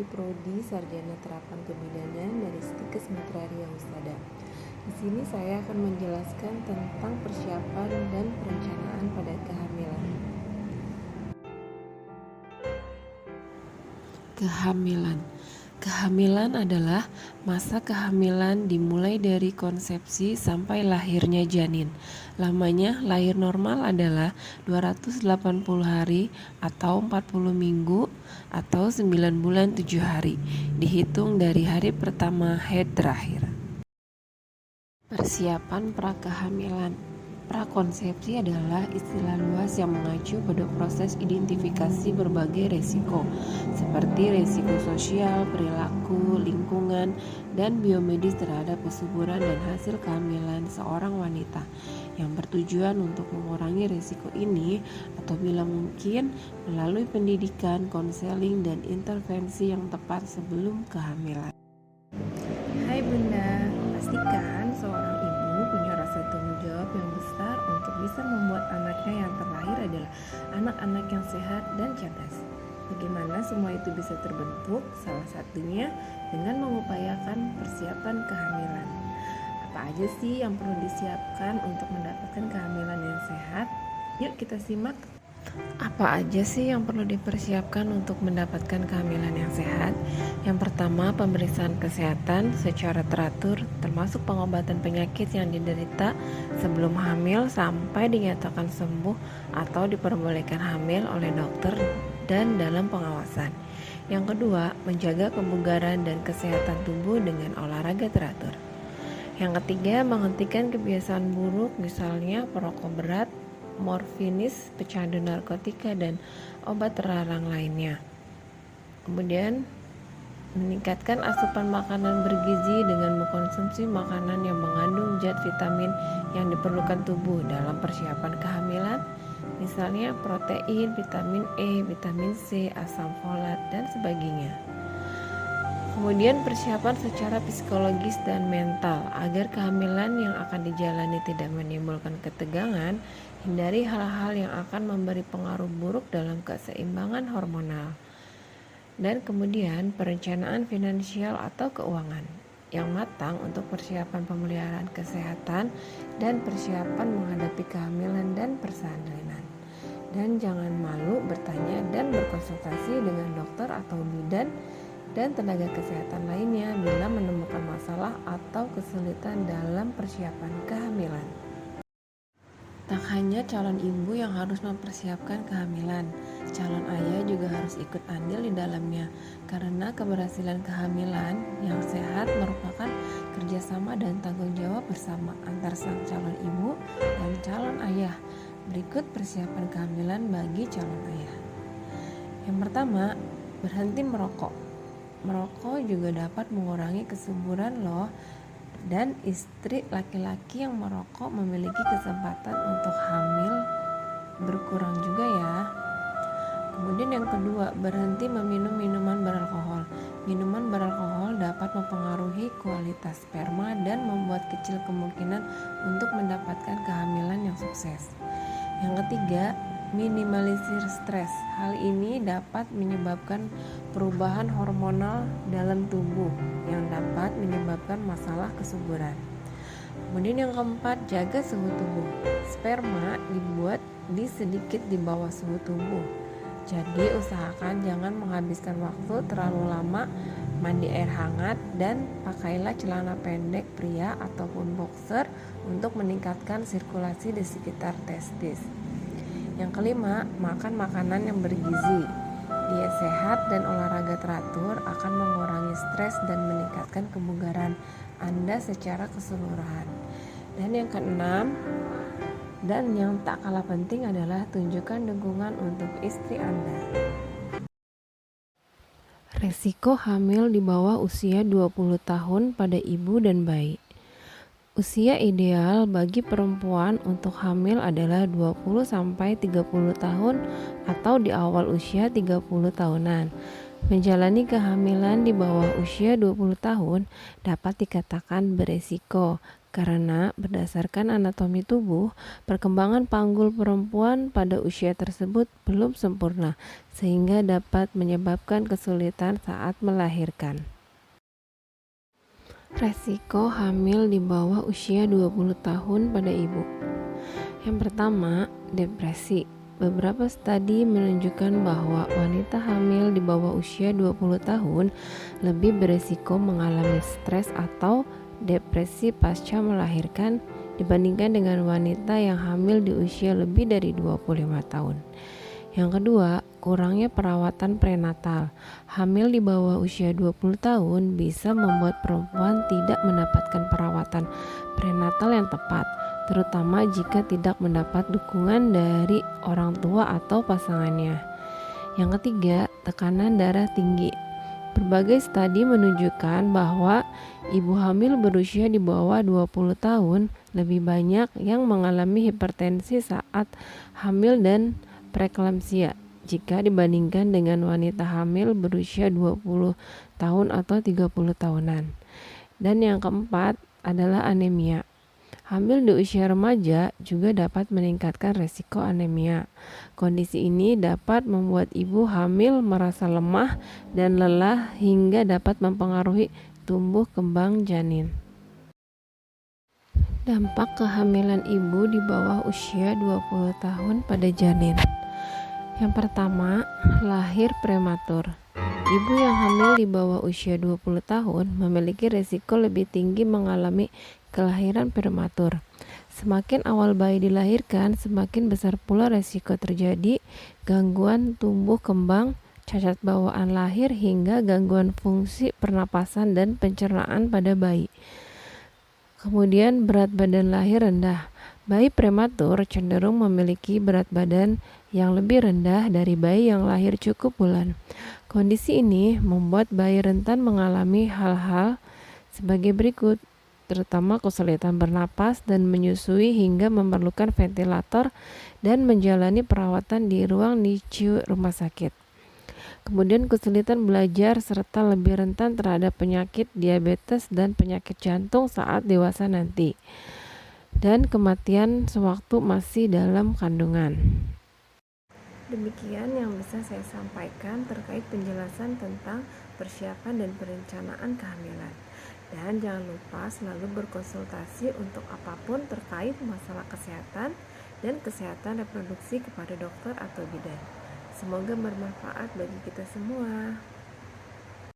Skripsi Prodi Sarjana Terapan Kebidanan dari Stikes Mitra Riau Husada. Di sini saya akan menjelaskan tentang persiapan dan perencanaan pada kehamilan. Kehamilan adalah masa kehamilan dimulai dari konsepsi sampai lahirnya janin. Lamanya lahir normal adalah 280 hari atau 40 minggu atau 9 bulan 7 hari, dihitung dari hari pertama haid terakhir. Persiapan prakehamilan. Prakonsepsi adalah istilah luas yang mengacu pada proses identifikasi berbagai resiko, seperti resiko sosial, perilaku, lingkungan, dan biomedis terhadap kesuburan dan hasil kehamilan seorang wanita, yang bertujuan untuk mengurangi resiko ini atau bila mungkin melalui pendidikan, konseling, dan intervensi yang tepat sebelum kehamilan. Hai Bunda, pastikan seorang ibu punya rasa tanggung jawab yang besar untuk bisa membuat anaknya yang terlahir adalah anak-anak yang sehat dan cerdas. Bagaimana semua itu bisa terbentuk? Salah satunya dengan mengupayakan persiapan kehamilan. Apa aja sih yang perlu disiapkan untuk mendapatkan kehamilan yang sehat? Yuk kita simak. Apa aja sih yang perlu dipersiapkan untuk mendapatkan kehamilan yang sehat? Yang pertama, pemeriksaan kesehatan secara teratur, termasuk pengobatan penyakit yang diderita sebelum hamil sampai dinyatakan sembuh atau diperbolehkan hamil oleh dokter dan dalam pengawasan. Yang kedua, menjaga kebugaran dan kesehatan tubuh dengan olahraga teratur. Yang ketiga, menghentikan kebiasaan buruk, misalnya perokok berat, morfinis, pecandu narkotika, dan obat terlarang lainnya. Kemudian meningkatkan asupan makanan bergizi dengan mengkonsumsi makanan yang mengandung zat vitamin yang diperlukan tubuh dalam persiapan kehamilan, misalnya protein, vitamin E, vitamin C, asam folat, dan sebagainya. Kemudian persiapan secara psikologis dan mental agar kehamilan yang akan dijalani tidak menimbulkan ketegangan, hindari hal-hal yang akan memberi pengaruh buruk dalam keseimbangan hormonal. Dan kemudian perencanaan finansial atau keuangan yang matang untuk persiapan pemeliharaan kesehatan dan persiapan menghadapi kehamilan dan persalinan. Dan jangan malu bertanya dan berkonsultasi dengan dokter atau bidan dan tenaga kesehatan lainnya bila menemukan masalah atau kesulitan dalam persiapan kehamilan. Tak hanya calon ibu yang harus mempersiapkan kehamilan, calon ayah juga harus ikut andil di dalamnya, karena keberhasilan kehamilan yang sehat merupakan kerjasama dan tanggung jawab bersama antar sang calon ibu dan calon ayah. Berikut persiapan kehamilan bagi calon ayah. Yang pertama, berhenti merokok. Merokok juga dapat mengurangi kesuburan loh, dan istri laki-laki yang merokok memiliki kesempatan untuk hamil berkurang juga ya. Kemudian yang kedua, berhenti meminum minuman beralkohol. Minuman beralkohol dapat mempengaruhi kualitas sperma dan membuat kecil kemungkinan untuk mendapatkan kehamilan yang sukses. Yang ketiga, minimalisir stres. Hal ini dapat menyebabkan perubahan hormonal dalam tubuh yang dapat menyebabkan masalah kesuburan. Kemudian yang keempat, jaga suhu tubuh. Sperma dibuat sedikit di bawah suhu tubuh. Jadi usahakan jangan menghabiskan waktu terlalu lama mandi air hangat, dan pakailah celana pendek pria ataupun boxer untuk meningkatkan sirkulasi di sekitar testis. Yang kelima, makan makanan yang bergizi. Diet sehat dan olahraga teratur akan mengurangi stres dan meningkatkan kebugaran Anda secara keseluruhan. Dan yang keenam, dan yang tak kalah penting adalah tunjukkan dukungan untuk istri Anda. Resiko hamil di bawah usia 20 tahun pada ibu dan bayi. Usia ideal bagi perempuan untuk hamil adalah 20-30 tahun atau di awal usia 30 tahunan. Menjalani kehamilan di bawah usia 20 tahun dapat dikatakan beresiko Karena berdasarkan anatomi tubuh, perkembangan panggul perempuan pada usia tersebut belum sempurna, sehingga dapat menyebabkan kesulitan saat melahirkan. Resiko hamil di bawah usia 20 tahun pada ibu. Yang pertama, depresi. Beberapa studi menunjukkan bahwa wanita hamil di bawah usia 20 tahun lebih beresiko mengalami stres atau depresi pasca melahirkan dibandingkan dengan wanita yang hamil di usia lebih dari 25 tahun. Yang kedua, kurangnya perawatan prenatal. Hamil di bawah usia 20 tahun bisa membuat perempuan tidak mendapatkan perawatan prenatal yang tepat, terutama jika tidak mendapat dukungan dari orang tua atau pasangannya. Yang ketiga, tekanan darah tinggi. Berbagai studi menunjukkan bahwa ibu hamil berusia di bawah 20 tahun lebih banyak yang mengalami hipertensi saat hamil dan preeklamsia jika dibandingkan dengan wanita hamil berusia 20 tahun atau 30 tahunan. Dan yang keempat adalah anemia. Hamil di usia remaja juga dapat meningkatkan resiko anemia. Kondisi ini dapat membuat ibu hamil merasa lemah dan lelah hingga dapat mempengaruhi tumbuh kembang janin. Dampak kehamilan ibu di bawah usia 20 tahun pada janin. Yang pertama, lahir prematur. Ibu yang hamil di bawah usia 20 tahun memiliki risiko lebih tinggi mengalami kelahiran prematur. Semakin awal bayi dilahirkan, semakin besar pula risiko terjadi gangguan tumbuh kembang, cacat bawaan lahir hingga gangguan fungsi pernapasan dan pencernaan pada bayi. Kemudian berat badan lahir rendah. Bayi prematur cenderung memiliki berat badan yang lebih rendah dari bayi yang lahir cukup bulan. Kondisi ini membuat bayi rentan mengalami hal-hal sebagai berikut, terutama kesulitan bernapas dan menyusui hingga memerlukan ventilator dan menjalani perawatan di ruang NICU rumah sakit. Kemudian kesulitan belajar serta lebih rentan terhadap penyakit diabetes dan penyakit jantung saat dewasa nanti. Dan kematian sewaktu masih dalam kandungan. Demikian yang bisa saya sampaikan terkait penjelasan tentang persiapan dan perencanaan kehamilan. Dan jangan lupa selalu berkonsultasi untuk apapun terkait masalah kesehatan dan kesehatan reproduksi kepada dokter atau bidan. Semoga bermanfaat bagi kita semua.